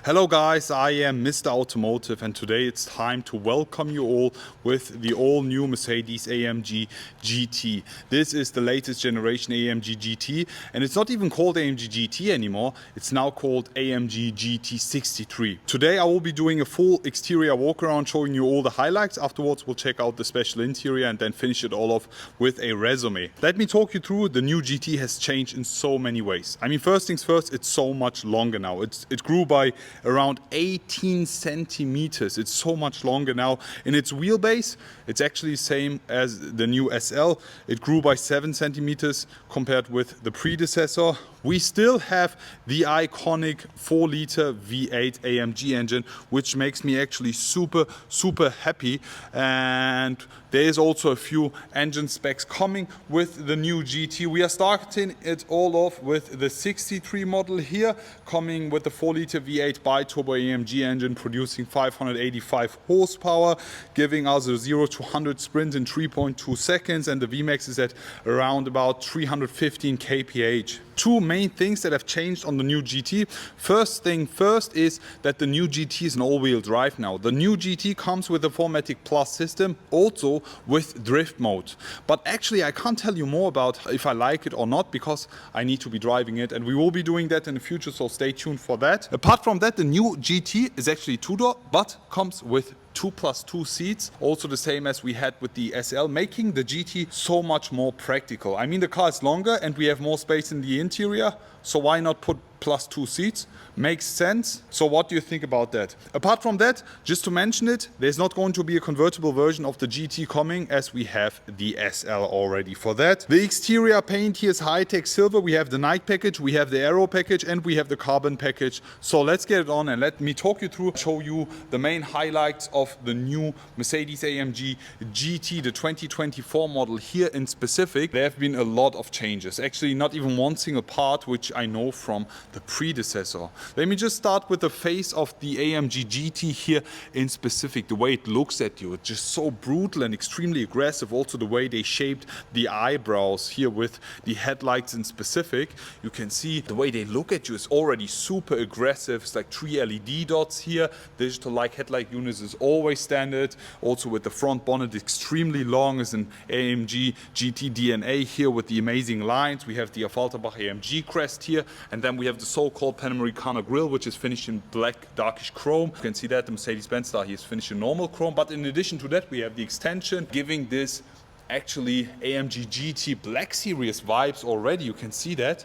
Hello guys, I am Mr. Automotive and today it's time to welcome you all with the all new Mercedes AMG GT. This is the latest generation AMG GT and it's not even called AMG GT anymore, it's now called AMG GT63. Today I will be doing a full exterior walk around showing you all the highlights. Afterwards we'll check out the special interior and then finish it all off with a resume. Let me talk you through. The new GT has changed in so many ways. I mean, first things first, it's so much longer now. It grew by around 18 centimeters. It's so much longer now. In its wheelbase, it's actually the same as the new SL. It grew by 7 centimeters compared with the predecessor. We still have the iconic 4-liter V8 AMG engine, which makes me actually super happy. And there is also a few engine specs coming with the new GT. We are starting it all off with the 63 model here, coming with the 4-liter V8 bi-turbo AMG engine, producing 585 horsepower, giving us a 0 to 100 sprint in 3.2 seconds, and the VMAX is at around about 315 kph. Two main things that have changed on the new GT. First thing first is that the new GT is an all-wheel drive now. The new GT comes with a 4MATIC Plus system, also with drift mode. But actually I can't tell you more about if I like it or not, because I need to be driving it and we will be doing that in the future, so stay tuned for that. Apart from that, the new GT is actually two-door but comes with 2+2 seats, also the same as we had with the SL, making the GT so much more practical. I mean, the car is longer and we have more space in the interior, so why not put +2 seats? Makes sense. So what do you think about that? Apart from that, just to mention it, there's not going to be a convertible version of the GT coming, as we have the SL already for that. The exterior paint here is high-tech silver. We have the night package, we have the aero package, and we have the carbon package. So let's get it on and let me talk you through, show you the main highlights of the new Mercedes AMG GT, the 2024 model here in specific. There have been a lot of changes. Actually, not even one single part which I know from the predecessor. Let me just start with the face of the AMG GT here in specific. The way it looks at you, it's just so brutal and extremely aggressive. Also the way they shaped the eyebrows here with the headlights in specific. You can see the way they look at you is already super aggressive. It's like 3 LED dots here. Digital like headlight units is always standard. Also with the front bonnet extremely long is an AMG GT DNA here with the amazing lines. We have the Affalterbach AMG crest here, and then we have the so-called Panamericana grille, which is finished in black darkish chrome. You can see that the Mercedes Benz here is finished in normal chrome, but in addition to that we have the extension, giving this actually AMG GT Black Series vibes already. You can see that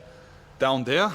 down there.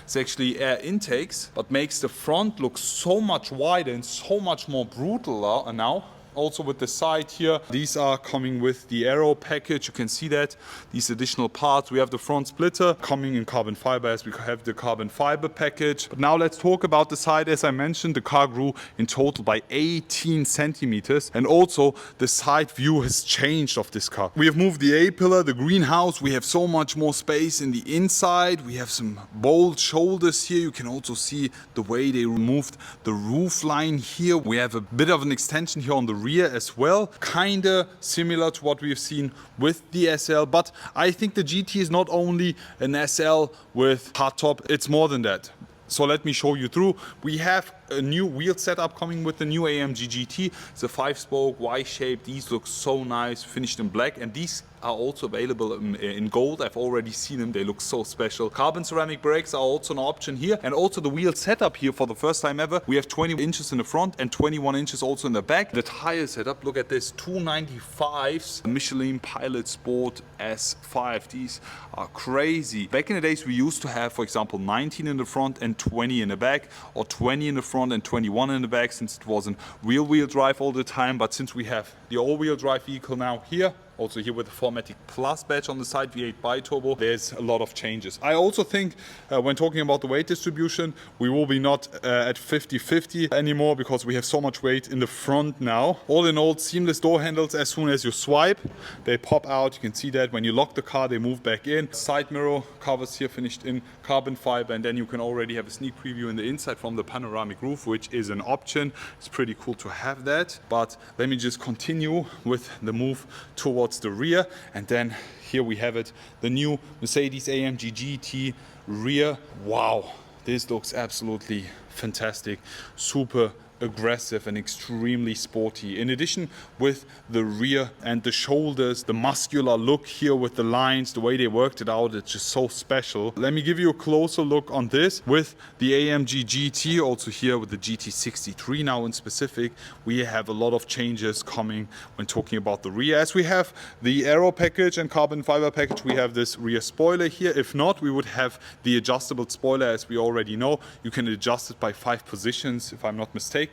It's actually air intakes, but makes the front look so much wider and so much more brutal now. Also with the side here, these are coming with the aero package. You can see that, these additional parts. We have the front splitter coming in carbon fiber, as we have the carbon fiber package. But now let's talk about the side. As I mentioned, the car grew in total by 18 centimeters, and also the side view has changed of this car. We have moved the A-pillar, the greenhouse. We have so much more space in the inside. We have some bold shoulders here. You can also see the way they removed the roof line here. We have a bit of an extension here on the rear as well, kinda similar to what we've seen with the SL, but I think the GT is not only an SL with hardtop, it's more than that. So let me show you through. We have a new wheel setup coming with the new AMG GT. It's a 5-spoke Y-shape. These look so nice, finished in black, and these are also available in gold. I've already seen them, they look so special. Carbon ceramic brakes are also an option here, and also the wheel setup here for the first time ever. We have 20 inches in the front and 21 inches also in the back. The tire setup, look at this, 295s Michelin Pilot Sport S5. These are crazy. Back in the days we used to have, for example, 19 in the front and 20 in the back, or 20 in the front and 21 in the back, since it wasn't rear-wheel drive all the time. But since we have the all-wheel drive vehicle now here, also here with the 4MATIC Plus badge on the side, V8 bi-turbo, there's a lot of changes. I also think when talking about the weight distribution, we will be not at 50-50 anymore, because we have so much weight in the front now. All in all, seamless door handles. As soon as you swipe, they pop out. You can see that when you lock the car, they move back in. Side mirror covers here finished in carbon fiber, and then you can already have a sneak preview in the inside from the panoramic roof, which is an option. It's pretty cool to have that. But let me just continue with the move towards the rear, and then here we have it, the new Mercedes AMG GT rear. Wow, This looks absolutely fantastic, super aggressive and extremely sporty. In addition, with the rear and the shoulders, the muscular look here with the lines, the way they worked it out, it's just so special. Let me give you a closer look on this with the AMG GT, also here with the GT63 now in specific. We have a lot of changes coming when talking about the rear. As we have the aero package and carbon fiber package, we have this rear spoiler here. If not, we would have the adjustable spoiler. As we already know, you can adjust it by 5 positions, if I'm not mistaken.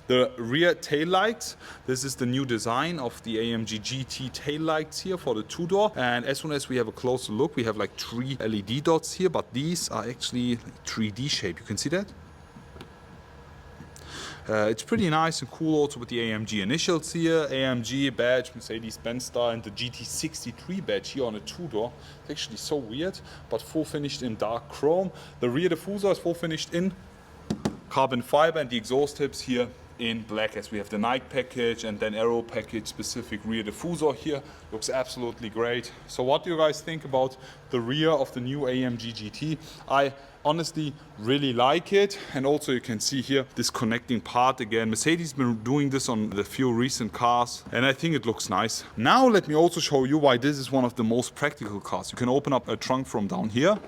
The rear tail lights, this is the new design of the AMG GT tail lights here for the 2-door. And as soon as we have a closer look, we have like 3 LED dots here, but these are actually like 3D shape. You can see that? It's pretty nice and cool also with the AMG initials here, AMG badge, Mercedes Benz style, and the GT63 badge here on a 2-door. It's actually so weird, but full finished in dark chrome. The rear diffuser is full finished in carbon fiber, and the exhaust tips here in black, as we have the Nike package and then aero package specific rear diffuser here. Looks absolutely great. So what do you guys think about the rear of the new AMG GT? I honestly really like it, and also you can see here this connecting part again. Mercedes been doing this on the few recent cars, and I think it looks nice. Now let me also show you why this is one of the most practical cars. You can open up a trunk from down here,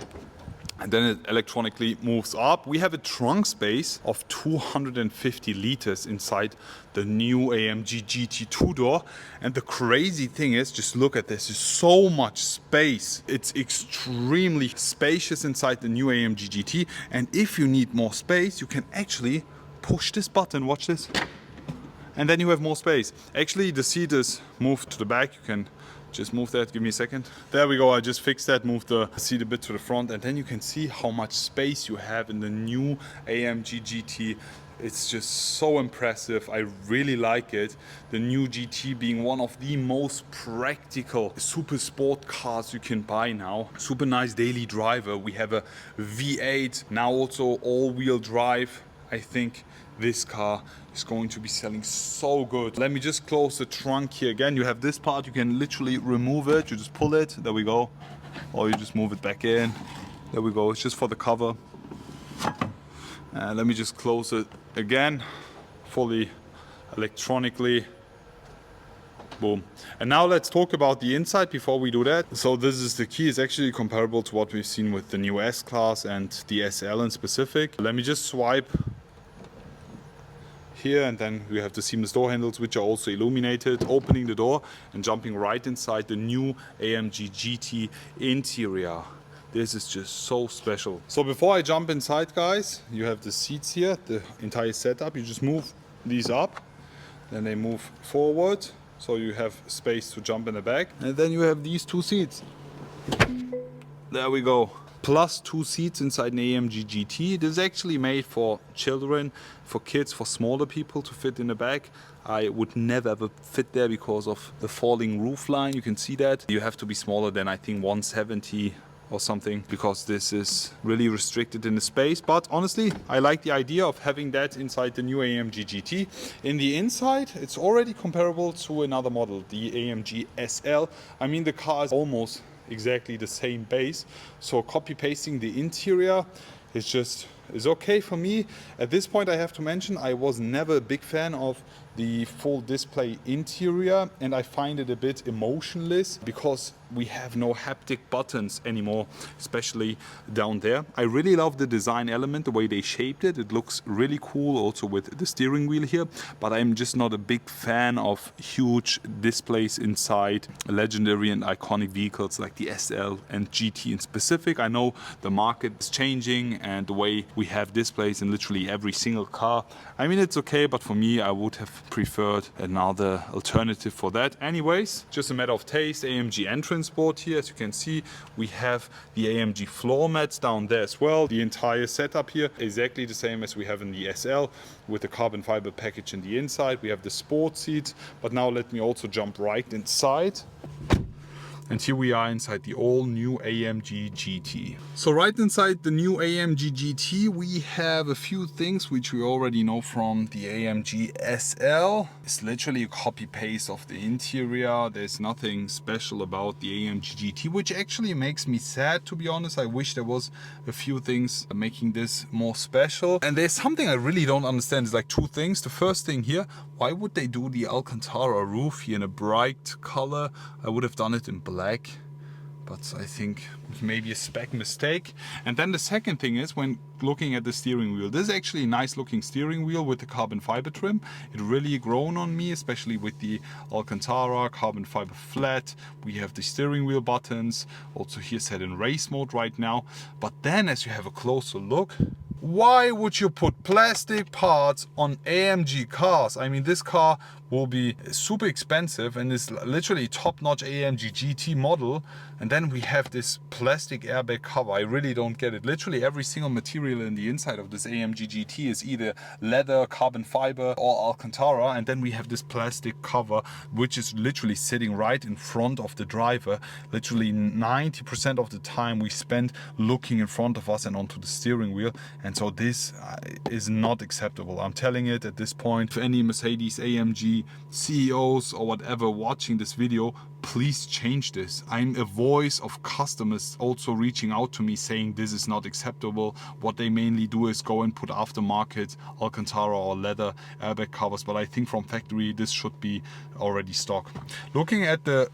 and then it electronically moves up. We have a trunk space of 250 liters inside the new AMG GT 2-door. And the crazy thing is, just look at this, there's so much space. It's extremely spacious inside the new AMG GT. And if you need more space, you can actually push this button, watch this. And then you have more space. Actually, the seat is moved to the back. You can just move that, give me a second. There we go, I just fixed that, moved the seat a bit to the front, and then you can see how much space you have in the new AMG GT. It's just so impressive, I really like it. The new GT being one of the most practical super sport cars you can buy now. Super nice daily driver. We have a V8, now also all-wheel drive. I think this car is going to be selling so good. Let me just close the trunk here again. You have this part, you can literally remove it. You just pull it, there we go. Or you just move it back in. There we go, it's just for the cover. And let me just close it again, fully electronically. Boom. And now let's talk about the inside before we do that. So this is the key. It's actually comparable to what we've seen with the new S-Class and the SL in specific. Let me just swipe here, and then we have the seamless door handles, which are also illuminated, opening the door and jumping right inside the new AMG GT interior. This is just so special. So before I jump inside, guys, you have the seats here, the entire setup. You just move these up, then they move forward, so you have space to jump in the back, and then you have these 2 seats. There we go. Plus 2 seats inside an AMG GT. This is actually made for children, for kids, for smaller people to fit in the back. I would never ever fit there because of the falling roof line. You can see that. You have to be smaller than, I think, 170 or something, because this is really restricted in the space. But honestly, I like the idea of having that inside the new AMG GT. In the inside, it's already comparable to another model, the AMG SL. I mean, the car is almost exactly the same base, so copy pasting the interior is okay for me. At this point, I have to mention I was never a big fan of the full display interior, and I find it a bit emotionless because we have no haptic buttons anymore, especially down there. I really love the design element, the way they shaped it. It looks really cool also with the steering wheel here, but I'm just not a big fan of huge displays inside legendary and iconic vehicles like the SL and GT in specific. I know the market is changing and the way we have displays in literally every single car. I mean, it's okay, but for me, I would have preferred another alternative for that. Anyways, just a matter of taste. AMG entrance board here, as you can see, we have the AMG floor mats down there as well. The entire setup here exactly the same as we have in the SL, with the carbon fiber package in the inside. We have the sport seats, but now let me also jump right inside. And here we are inside the all new AMG GT. So right inside the new AMG GT we have a few things which we already know from the AMG SL. It's literally a copy paste of the interior. There's nothing special about the AMG GT, which actually makes me sad, to be honest. I wish there was a few things making this more special. And there's something I really don't understand. It's like two things. The first thing here, why would they do the Alcantara roof here in a bright color? I would have done it in black, but I think maybe a spec mistake. And then the second thing is, when looking at the steering wheel, this is actually a nice looking steering wheel with the carbon fiber trim. It really grown on me, especially with the Alcantara carbon fiber flat. We have the steering wheel buttons, also here set in race mode right now. But then as you have a closer look, why would you put plastic parts on AMG cars? I mean, this car will be super expensive and is literally top-notch AMG GT model, and then we have this plastic airbag cover. I really don't get it. Literally every single material in the inside of this AMG GT is either leather, carbon fiber or Alcantara, and then we have this plastic cover which is literally sitting right in front of the driver. Literally 90% of the time we spend looking in front of us and onto the steering wheel, and so this is not acceptable. I'm telling it at this point. If any Mercedes AMG CEOs or whatever watching this video, please change this. I'm a voice of customers also reaching out to me saying this is not acceptable. What they mainly do is go and put aftermarket Alcantara or leather airbag covers, but I think from factory this should be already stock. Looking at the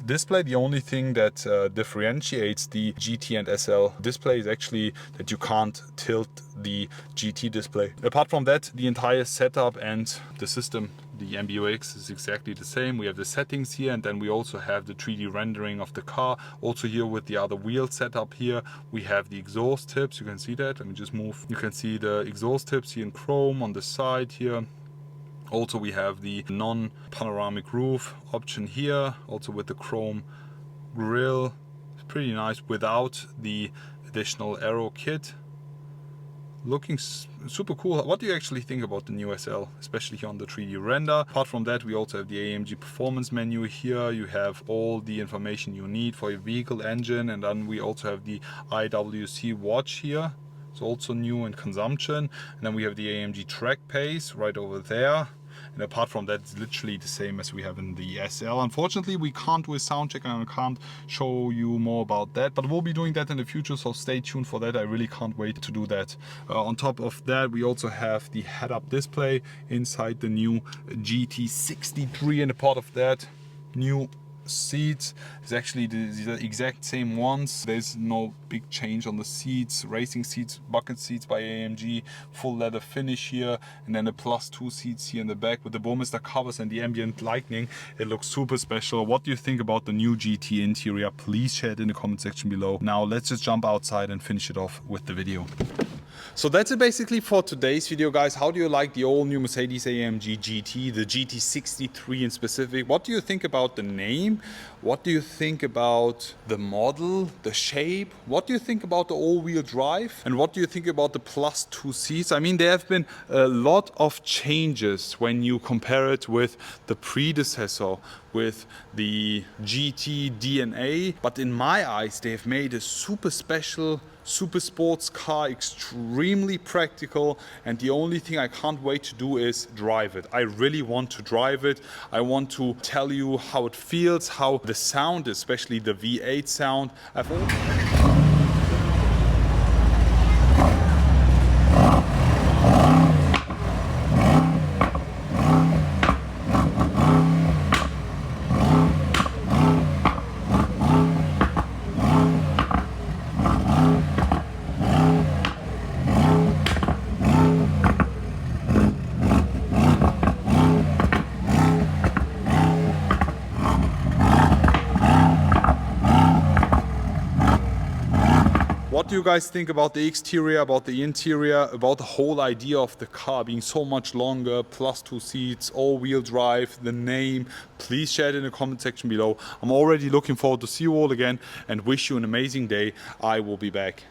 display, the only thing that differentiates the GT and SL display is actually that you can't tilt the GT display. Apart from that, the entire setup and the system, the MBUX, is exactly the same. We have the settings here, and then we also have the 3D rendering of the car. Also here with the other wheel setup here, we have the exhaust tips. You can see that. Let me just move. You can see the exhaust tips here in chrome on the side here. Also we have the non-panoramic roof option here, also with the chrome grille. It's pretty nice without the additional aero kit. Looking super cool. What do you actually think about the new SL, especially here on the 3D render? Apart from that, we also have the AMG Performance menu here. You have all the information you need for your vehicle engine, and then we also have the IWC watch here. It's also new in consumption. And then we have the AMG track pace right over there. And apart from that, it's literally the same as we have in the SL. Unfortunately, we can't do a sound check and I can't show you more about that, but we'll be doing that in the future, so stay tuned for that. I really can't wait to do that. On top of that, we also have the head-up display inside the new GT63, and a part of that, new seats is actually the exact same ones. There's no big change on the seats. Racing seats, bucket seats by AMG, full leather finish here, and then the +2 seats here in the back with the Burmester covers and the ambient lighting. It looks super special. What do you think about the new GT interior? Please share it in the comment section below. Now let's just jump outside and finish it off with the video. So that's it basically for today's video, guys. How do you like the all new Mercedes AMG GT, the GT63 in specific? What do you think about the name? What do you think about the model, the shape? What do you think about the all-wheel drive? And what do you think about the +2 seats? I mean, there have been a lot of changes when you compare it with the predecessor, with the GT DNA. But in my eyes, they have made a super special, super sports car, extremely practical, and the only thing I can't wait to do is drive it. I really want to drive it. I want to tell you how it feels, how the sound, especially the V8 sound. What do you guys think about the exterior, about the interior, about the whole idea of the car being so much longer, +2 seats, all-wheel drive, the name? Please share it in the comment section below. I'm already looking forward to see you all again and wish you an amazing day. I will be back.